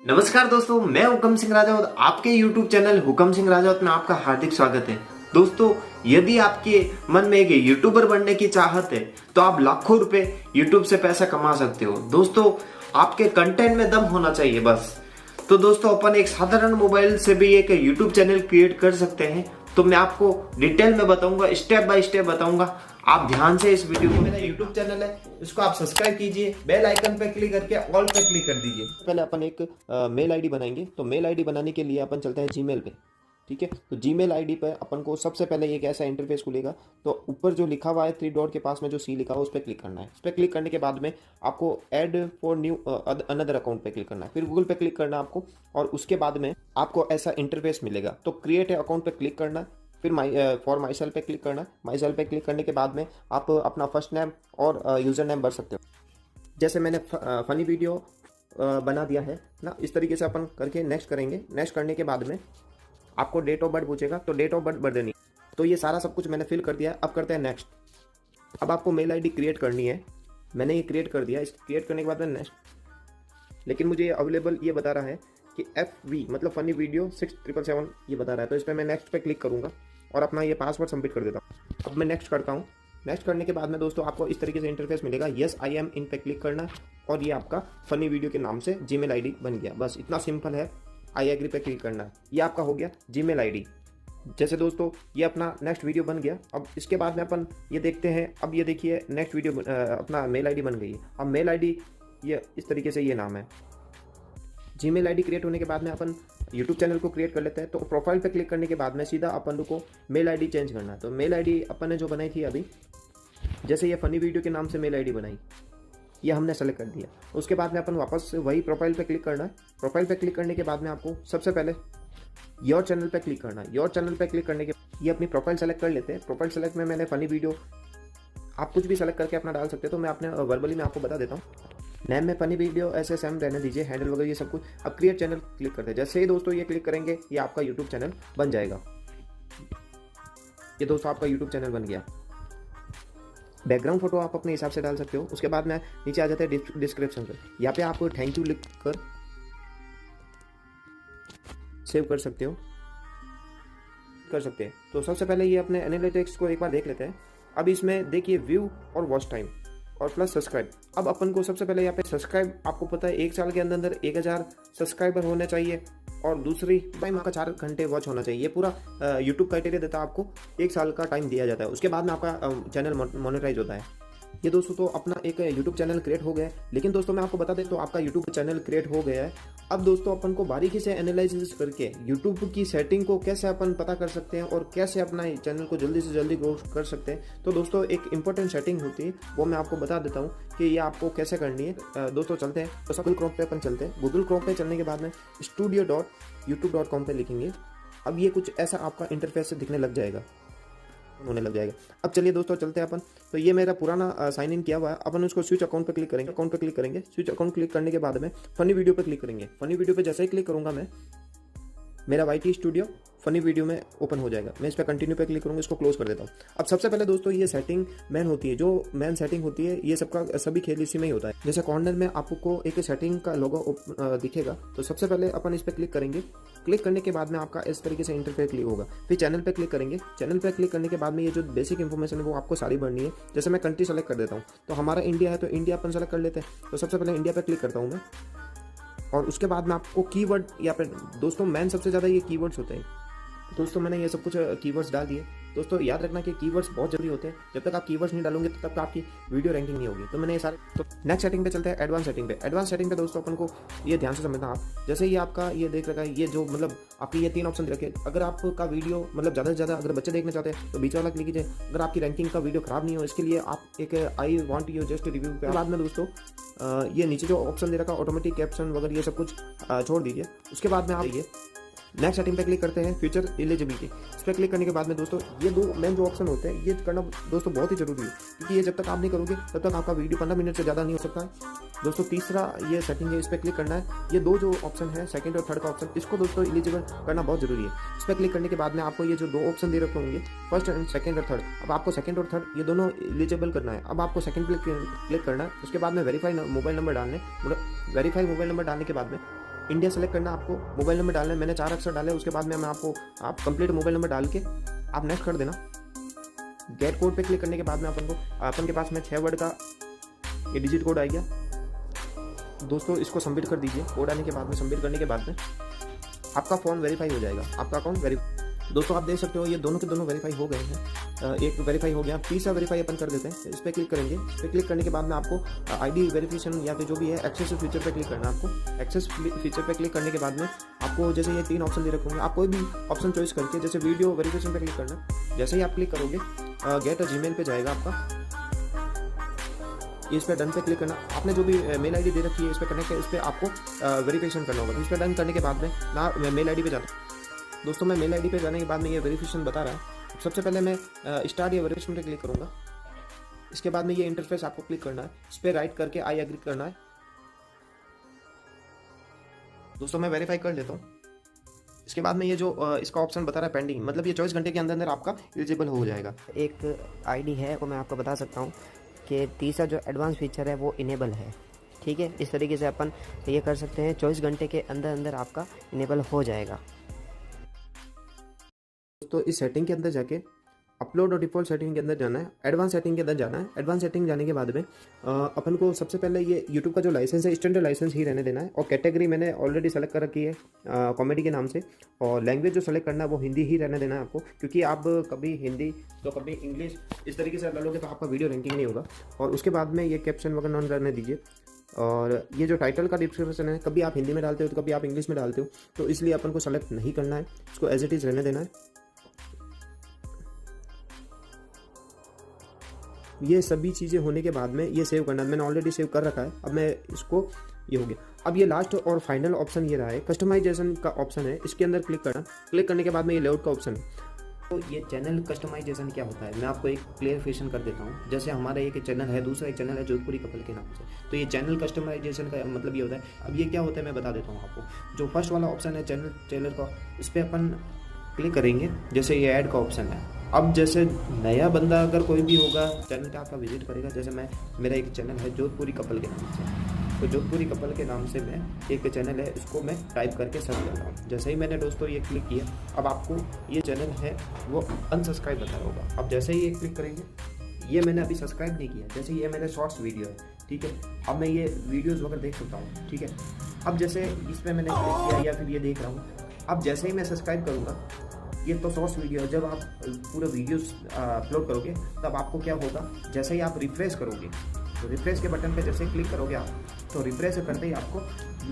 नमस्कार दोस्तों, मैं हुकम सिंह राजावत। आपके YouTube चैनल हुकम सिंह राजावत में आपका हार्दिक स्वागत है। दोस्तों, यदि आपके मन में एक यूट्यूबर बनने की चाहत है तो आप लाखों रुपए YouTube से पैसा कमा सकते हो। दोस्तों, आपके कंटेंट में दम होना चाहिए बस। तो दोस्तों, अपन एक साधारण मोबाइल से भी एक YouTube चैनल क्रिएट कर सकते हैं। तो मैं आपको डिटेल में बताऊंगा, स्टेप बाय स्टेप बताऊंगा। आप ध्यान से इस वीडियो को, मेरा YouTube चैनल है, इसको आप सब्सक्राइब कीजिए, बेल आइकन पे क्लिक करके ऑल पे क्लिक कर दीजिए। पहले अपन एक मेल आईडी बनाएंगे। तो मेल आईडी बनाने के लिए अपन चलते हैं जीमेल पे। ठीक है, तो जीमेल आईडी पे अपन को सबसे पहले एक ऐसा इंटरफेस खुलेगा। तो ऊपर जो लिखा हुआ है 3 डॉट के पास में जो सी लिखा हुआ है उस पर क्लिक करना है। उस पर क्लिक करने के बाद में आपको add for new another account पे क्लिक करना है। फिर गूगल पे क्लिक करना है आपको, और उसके बाद में आपको ऐसा इंटरफेस मिलेगा। तो क्रिएट अकाउंट पे क्लिक करना है। फिर फॉर माई सेल्फ पे क्लिक करना है। माई सेल्फ पे क्लिक करने के बाद में आप अपना फर्स्ट नेम और यूज़र नेम भर सकते हो। जैसे मैंने फनी वीडियो बना दिया है ना, इस तरीके से अपन करके नेक्स्ट करेंगे। नेक्स्ट करने के बाद में आपको डेट ऑफ बर्थ पूछेगा, तो डेट ऑफ बर्थ भर देनी। तो ये सारा सब कुछ मैंने फिल कर दिया है। अब करते हैं नेक्स्ट। अब आपको मेल आईडी क्रिएट करनी है। मैंने ये क्रिएट कर दिया। इस क्रिएट करने के बाद में नेक्स्ट, लेकिन मुझे ये अवेलेबल ये बता रहा है कि FV मतलब फनी वीडियो 6777 ये बता रहा है। तो इस पर मैं नेक्स्ट पे क्लिक करूँगा और अपना ये पासवर्ड सबमिट कर देता हूँ। अब मैं नेक्स्ट करता हूँ। नेक्स्ट करने के बाद में दोस्तों आपको इस तरीके से इंटरफेस मिलेगा। यस आई एम इन पे क्लिक करना, और ये आपका फनी वीडियो के नाम से जीमेल आईडी बन गया। बस इतना सिंपल है। आई एग्री पे क्लिक करना है, ये आपका हो गया जीमेल आईडी। जैसे दोस्तों ये अपना नेक्स्ट वीडियो बन गया। अब इसके बाद में अपन ये देखते हैं। अब ये देखिए नेक्स्ट वीडियो अपना मेल आईडी बन गई है। अब मेल आईडी ये इस तरीके से ये नाम है। जीमेल आईडी क्रिएट होने के बाद में अपन यूट्यूब चैनल को क्रिएट कर लेते हैं। तो प्रोफाइल पे क्लिक करने के बाद में सीधा अपन को मेल आईडी चेंज करना है। तो मेल आईडी अपन ने जो बनाई थी अभी, जैसे ये फनी वीडियो के नाम से मेल आईडी बनाई, ये हमने सेलेक्ट कर दिया। उसके बाद में अपन वापस वही प्रोफाइल पे क्लिक करना है। प्रोफाइल पे क्लिक करने के बाद में आपको सबसे पहले योर चैनल पे क्लिक करना है। योर चैनल पे क्लिक करने के ये अपनी प्रोफाइल सेलेक्ट कर लेते हैं। प्रोफाइल सेलेक्ट में मैंने फनी वीडियो, आप कुछ भी सेलेक्ट करके अपना डाल सकते हो। तो मैं अपने वर्बली में आपको बता देता हूँ। नेम में फनी वीडियो SSM रहने दीजिए, हैंडल वगैरह ये सब कुछ। अब क्रिएट चैनल क्लिक करते हैं। जैसे ही दोस्तों ये क्लिक करेंगे, ये आपका यूट्यूब चैनल बन जाएगा। ये दोस्तों आपका यूट्यूब चैनल बन गया। बैकग्राउंड फोटो आप अपने हिसाब से डाल सकते हो। उसके बाद में नीचे आ जाते हैं डिस्क्रिप्शन पे। यहाँ पे आपको थैंक यू लिख कर सेव कर सकते हैं। तो सबसे पहले ये अपने एनालिटिक्स को एक बार देख लेते हैं। अब इसमें देखिए व्यू और वॉच टाइम और प्लस सब्सक्राइब। अब अपन को सबसे पहले यहाँ पे सब्सक्राइब, आपको पता है 1 साल के अंदर 1000 सब्सक्राइबर होने चाहिए, और दूसरी टाइम आपका 4 घंटे वॉच होना चाहिए। ये पूरा यूट्यूब क्राइटेरिया देता है आपको। 1 साल का टाइम दिया जाता है। उसके बाद में आपका चैनल मोनेटाइज होता है। ये दोस्तों तो अपना एक यूट्यूब चैनल क्रिएट हो गया है। लेकिन दोस्तों मैं आपको बता दें, तो आपका यूट्यूब चैनल क्रिएट हो गया है। अब दोस्तों अपन को बारीकी से एनालिसिस करके यूट्यूब की सेटिंग को कैसे अपन पता कर सकते हैं और कैसे अपना चैनल को जल्दी से जल्दी ग्रो कर सकते हैं। तो दोस्तों एक इंपॉर्टेंट सेटिंग होती है, वो मैं आपको बता देता हूँ कि ये आपको कैसे करनी है। दोस्तों चलते हैं, तो गूगल क्रोम पे अपन चलते हैं। गूगल क्रोम पे चलने के बाद में studio.youtube.com पे लिखेंगे। अब ये कुछ ऐसा आपका इंटरफेस से दिखने लग जाएगा, होने लग जाएगा। अब चलिए दोस्तों चलते हैं अपन। तो ये मेरा पुराना साइन इन किया हुआ है। अपन उसको स्विच अकाउंट पे क्लिक करेंगे। अकाउंट पे क्लिक करेंगे। स्विच अकाउंट क्लिक करने के बाद में फनी वीडियो पे क्लिक करेंगे। फनी वीडियो पे जैसे ही क्लिक करूंगा मैं, मेरा YT स्टूडियो फनी वीडियो में ओपन हो जाएगा। मैं इस पर कंटिन्यू पे क्लिक करूँगा, इसको क्लोज कर देता हूँ। अब सबसे पहले दोस्तों ये सेटिंग मैन होती है, जो मैन सेटिंग होती है, ये सभी खेल इसी में ही होता है। जैसे कॉर्नर में आपको एक सेटिंग का लोगो दिखेगा। तो सबसे पहले अपन इस पर क्लिक करेंगे। क्लिक करने के बाद में आपका इस तरीके से इंटरफेस क्लिक होगा। फिर चैनल पे क्लिक करेंगे। चैनल पे क्लिक करने के बाद में ये जो बेसिक इन्फॉर्मेशन है वो आपको सारी भरनी है। जैसे मैं कंट्री सेलेक्ट कर देता हूँ। तो हमारा इंडिया है, तो इंडिया अपन सेलेक्ट कर लेते हैं। तो सबसे पहले इंडिया पे क्लिक करता हूँ मैं, और उसके बाद में आपको कीवर्ड यहाँ पे दोस्तों मेन सबसे ज़्यादा ये कीवर्ड्स होते हैं। दोस्तों मैंने ये सब कुछ कीवर्ड्स डाल दिए। दोस्तों याद रखना कि कीवर्ड्स बहुत जरूरी होते हैं। जब तक आप कीवर्ड्स नहीं डालोगे तब तक आपकी वीडियो रैंकिंग नहीं होगी। तो मैंने ये सारे, तो नेक्स्ट सेटिंग पे चलते हैं, एडवांस सेटिंग पे। एडवांस सेटिंग पे दोस्तों अपन को ये ध्यान से समझना आप। जैसे ये आपका ये देख रखा है, ये जो मतलब आपकी ये 3 ऑप्शन दे रखे। अगर आपका वीडियो मतलब ज़्यादा से ज़्यादा अगर बच्चे देखना चाहते हैं तो बीच वाला क्लिक कीजिए। अगर आपकी रैंकिंग का वीडियो खराब नहीं हो, इसके लिए आप एक I want you just review के बाद में दोस्तों ये नीचे जो ऑप्शन दे रखा ऑटोमेटिक कैप्शन वगैरह ये सब कुछ छोड़ दीजिए। उसके बाद में आप ये नेक्स्ट सेटिंग पे क्लिक करते हैं, फ्यूचर एलिजिबिलिटी। इस पर क्लिक करने के बाद में दोस्तों ये 2 मेन जो ऑप्शन होते हैं, ये करना दोस्तों बहुत ही जरूरी है, क्योंकि ये जब तक आप नहीं करोगे तब तक आपका वीडियो 15 मिनट से ज़्यादा नहीं हो सकता है। दोस्तों तीसरा ये सेटिंग है, इस पर क्लिक करना है। ये 2 जो ऑप्शन है, सेकंड और थर्ड का ऑप्शन, इसको दोस्तों एलिजिबल करना बहुत जरूरी है। इस पर क्लिक करने के बाद में आपको ये जो 2 ऑप्शन दे रखे होंगे, फर्स्ट एंड सेकंड और थर्ड, अब आपको सेकंड और थर्ड ये दोनों एलिजिबल करना है। अब आपको सेकंड क्लिक करना है। उसके बाद में वेरीफाई मोबाइल नंबर डालने के बाद में इंडिया सेलेक्ट करना, आपको मोबाइल नंबर डालना है, मैंने 4 अक्षर डाले, उसके बाद में मैं आपको आप कंप्लीट मोबाइल नंबर डाल के आप नेक्स्ट कर देना। गेट कोड पे क्लिक करने के बाद में अपन के पास में 6 वर्ड का ये डिजिट कोड आ गया दोस्तों, इसको सबमिट कर दीजिए। कोड आने के बाद में सबमिट करने के बाद में आपका फ़ोन वेरीफाई हो जाएगा, आपका अकाउंट वेरीफाई। दोस्तों आप देख सकते हो ये दोनों के दोनों वेरीफाई हो गए हैं, एक वेरीफाई हो गया, तीसरा वेरीफाई अपन कर देते हैं। इस पर क्लिक करेंगे, इस पर क्लिक करने के बाद में आपको आईडी वेरिफिकेशन या फिर जो भी है एक्सेस फीचर पे क्लिक करना है आपको। एक्सेस फीचर पे क्लिक करने के बाद में आपको जैसे ये 3 ऑप्शन दे रखे होंगे, आप कोई भी ऑप्शन चॉइस करके जैसे वीडियो वेरिफिकेशन पे क्लिक करना। जैसे ही आप क्लिक करोगे गेट जीमेल पे जाएगा आपका, इस पर डन पे क्लिक करना। आपने जो भी मेल आईडी दे रखी है इस पर कनेक्ट है, इस पर आपको वेरिफिकेशन करना होगा। इस पर डन करने के बाद में ना मैं मेल आईडी पे जाता दोस्तों, मैं मेल आईडी पे जाने के बाद में ये वेरिफिकेशन बता रहा है। सबसे पहले मैं स्टार्ट या वेरिफिकेशन पे क्लिक करूँगा। इसके बाद में ये इंटरफेस आपको क्लिक करना है, इस पर राइट करके आई एग्री करना है। दोस्तों मैं वेरीफाई कर लेता हूँ। इसके बाद में ये जो इसका ऑप्शन बता रहा है पेंडिंग, मतलब ये 24 घंटे के अंदर अंदर आपका एलिजिबल हो जाएगा। एक आईडी है वो मैं आपको बता सकता हूँ कि तीसरा जो एडवांस फीचर है वो इनेबल है। ठीक है, इस तरीके से अपन ये कर सकते हैं, 24 घंटे के अंदर अंदर आपका इनेबल हो जाएगा। तो इस सेटिंग के अंदर जाके अपलोड और डिफ़ॉल्ट सेटिंग के अंदर जाना है, एडवांस सेटिंग के अंदर जाना है। एडवांस सेटिंग जाने के बाद में अपन को सबसे पहले ये यूट्यूब का जो लाइसेंस है स्टैंडर्ड लाइसेंस ही रहने देना है, और कैटेगरी मैंने ऑलरेडी सेलेक्ट कर रखी है कॉमेडी के नाम से, और लैंग्वेज जो सेलेक्ट करना है वो हिंदी ही रहने देना है आपको, क्योंकि आप कभी हिंदी तो कभी इंग्लिश इस तरीके से डालोगे तो आपका वीडियो रैंकिंग नहीं होगा। और उसके बाद में ये कैप्शन वगैरह नॉन रहने दीजिए। और ये जो टाइटल का डिस्क्रिप्शन है कभी आप हिंदी में डालते हो तो कभी आप इंग्लिश में डालते हो, तो इसलिए अपन को सेलेक्ट नहीं करना है, इसको एज इट इज़ रहने देना है। ये सभी चीज़ें होने के बाद में ये सेव करना है, मैंने ऑलरेडी सेव कर रखा है। अब मैं इसको ये हो गया। अब ये लास्ट और फाइनल ऑप्शन ये रहा है, कस्टमाइजेशन का ऑप्शन है, इसके अंदर क्लिक करना। क्लिक करने के बाद में ये लेआउट का ऑप्शन है। तो ये चैनल कस्टमाइजेशन क्या होता है मैं आपको एक क्लियरिफिकेशन कर देता हूँ। जैसे हमारा एक चैनल है, दूसरा एक चैनल है जोधपुरी कपल के नाम से, तो ये चैनल कस्टमाइजेशन का मतलब ये होता है। अब ये क्या होता है मैं बता देता हूँ आपको। जो फर्स्ट वाला ऑप्शन है चैनल का, इस पर अपन क्लिक करेंगे, जैसे ये ऐड का ऑप्शन है। अब जैसे नया बंदा अगर कोई भी होगा चैनल पे आपका विजिट करेगा, जैसे मेरा एक चैनल है जोधपुरी कपल के नाम से, तो जोधपुरी कपल के नाम से मैं एक चैनल है इसको मैं टाइप करके सर्च कर रहा हूँ। जैसे ही मैंने दोस्तों ये क्लिक किया, अब आपको ये चैनल है वो अनसब्सक्राइब बता रहा होगा। अब जैसे ही ये क्लिक करेंगे, ये मैंने अभी सब्सक्राइब नहीं किया, जैसे ये मेरे शॉर्ट्स वीडियो है, ठीक है। अब मैं ये वीडियोज़ वगैरह देख सकता हूँ, ठीक है। अब जैसे इस पर मैंने क्लिक किया या फिर ये देख रहा हूँ, अब जैसे ही मैं सब्सक्राइब करूँगा, ये तो शॉर्ट्स वीडियो है, जब आप पूरा वीडियोस अपलोड करोगे तब आपको क्या होगा, जैसे ही आप रिफ्रेश करोगे, तो रिफ्रेश के बटन पे जैसे ही क्लिक करोगे आप, तो रिफ्रेश करते ही आपको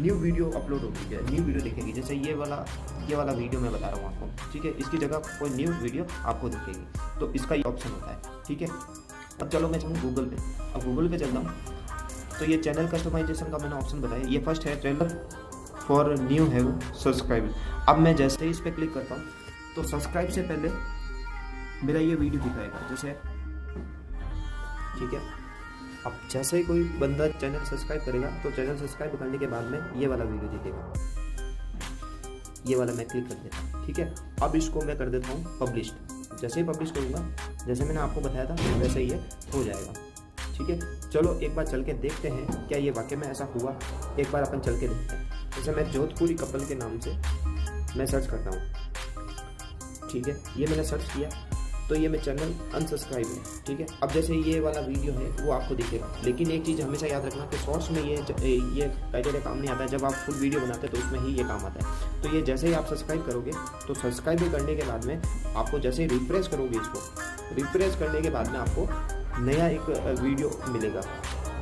न्यू वीडियो अपलोड होगी, न्यू वीडियो दिखेगी। जैसे ये वाला वीडियो मैं बता रहा हूँ आपको, ठीक है। इसकी जगह कोई न्यू वीडियो आपको दिखेगी, तो इसका ये ऑप्शन होता है, ठीक है। अब चलो मैं चलूँ गूगल पे। अब गूगल पे चलता हूँ, तो ये चैनल कस्टमाइजेशन का मैंने ऑप्शन बताया, ये फर्स्ट है channel for new have subscribe. अब मैं जैसे ही इस पर क्लिक करता हूँ, तो सब्सक्राइब से पहले मेरा ये वीडियो दिखाएगा, जैसे, ठीक है। अब जैसे ही कोई बंदा चैनल सब्सक्राइब करेगा, तो चैनल सब्सक्राइब करने के बाद में ये वाला वीडियो दिखेगा, ये वाला मैं क्लिक कर देता हूँ, ठीक है। अब इसको मैं कर देता हूँ पब्लिश्ड। जैसे ही पब्लिश करूँगा, जैसे मैंने आपको बताया था वैसे ही ये हो जाएगा, ठीक है। चलो एक बार चल के देखते हैं क्या ये वाकई में ऐसा हुआ, एक बार अपन चल के देखते हैं। जैसे मैं जोधपुरी कपल के नाम से मैं सर्च करता हूँ, ठीक है। ये मैंने सर्च किया, तो ये मेरा चैनल अनसब्सक्राइब है, ठीक है। अब जैसे ये वाला वीडियो है वो आपको दिखेगा, लेकिन एक चीज़ हमेशा याद रखना कि शॉर्ट्स में ये क्राइटेरिया काम नहीं आता है। जब आप फुल वीडियो बनाते हैं तो उसमें ही ये काम आता है। तो ये जैसे ही आप सब्सक्राइब करोगे, तो सब्सक्राइब करने के बाद में आपको जैसे ही रिफ्रेश करोगे, इसको रिफ्रेश करने के बाद में आपको नया एक वीडियो मिलेगा,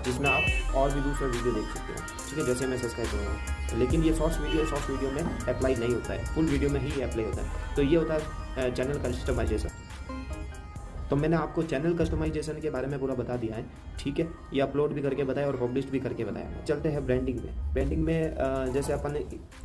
जिसमें आप और भी दूसरा वीडियो देख सकते हो, ठीक है। जैसे मैं सब्सक्राइब करूँगा, लेकिन ये शॉर्ट्स वीडियो में अप्लाई नहीं होता है, फुल वीडियो में ही अप्लाई होता है। तो ये होता है चैनल कस्टमाइजेशन। तो मैंने आपको चैनल कस्टमाइजेशन के बारे में पूरा बता दिया है, ठीक है। ये अपलोड भी करके बताया और पब्लिश भी करके बताया। चलते हैं ब्रांडिंग में। ब्रांडिंग में जैसे अपन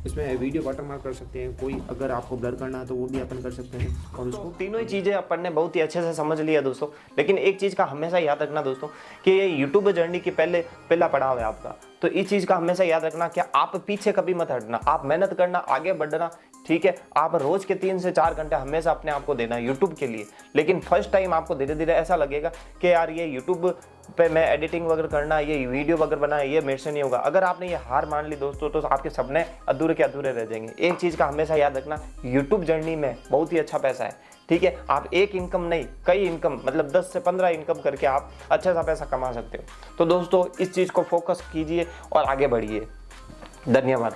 इसमें वीडियो वाटरमार्क कर सकते हैं, कोई अगर आपको ब्लर करना है तो वो भी अपन कर सकते हैं। और उसको तीनों ही चीज़ें अपन ने बहुत ही अच्छे से समझ लिया दोस्तों। लेकिन एक चीज़ का हमेशा याद रखना दोस्तों कि ये यूट्यूब जर्नी की पहला पड़ाव है आपका। तो इस चीज का हमेशा याद रखना कि आप पीछे कभी मत हटना, आप मेहनत करना, आगे बढ़ना, ठीक है। आप रोज के 3 से 4 घंटे हमेशा अपने आप को देना यूट्यूब के लिए। लेकिन फर्स्ट टाइम आपको धीरे धीरे ऐसा लगेगा कि यार ये यूट्यूब पे मैं एडिटिंग वगैरह करना, ये वीडियो वगैरह बनाना, ये मेरे से नहीं होगा। अगर आपने ये हार मान ली दोस्तों, तो आपके सपने अधूरे के अधूरे रह जाएंगे। एक चीज का हमेशा याद रखना, यूट्यूब जर्नी में बहुत ही अच्छा पैसा है, ठीक है। आप एक इनकम नहीं, कई इनकम, मतलब 10 से 15 इनकम करके आप अच्छा सा पैसा कमा सकते हो। तो दोस्तों इस चीज को फोकस कीजिए और आगे बढ़िए। धन्यवाद।